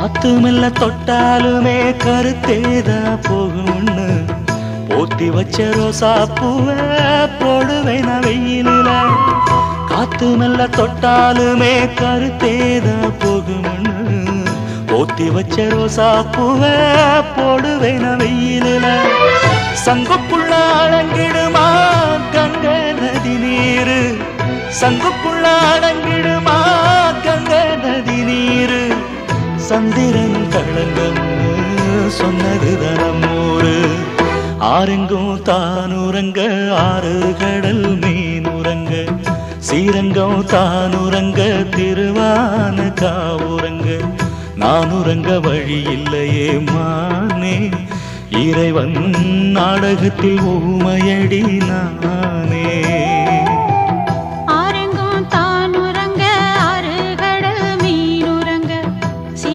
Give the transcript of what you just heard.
காத்து மெல்ல தொட்டாலுமே கருத்தேதா போகும்னு போத்தி வச்ச ரோசா பூவ போடுவேன் வெயிலில. காத்து மெல்ல தொட்டாலுமே கருத்தேதா போகும்னு போத்தி வச்ச ரோசா பூவ போடுவேன் வெயிலில. சங்குக்குள்ள அடங்கிடுமா கங்க நதி நீரு, சங்குக்குள்ள அடங்கிடுமா கங்க நதி நீரு. சந்திரன் களங்கம் சொன்னது தனமூரு. ஆரெங்கும் தானுரங்க ஆறு கடல் மீனுரங்க, சீரங்கம் தானுரங்க திருவான காவுரங்க. நானுரங்க வழி இல்லையே மானே, இறைவன் நாடகத்தில் ஊமையடி நான்.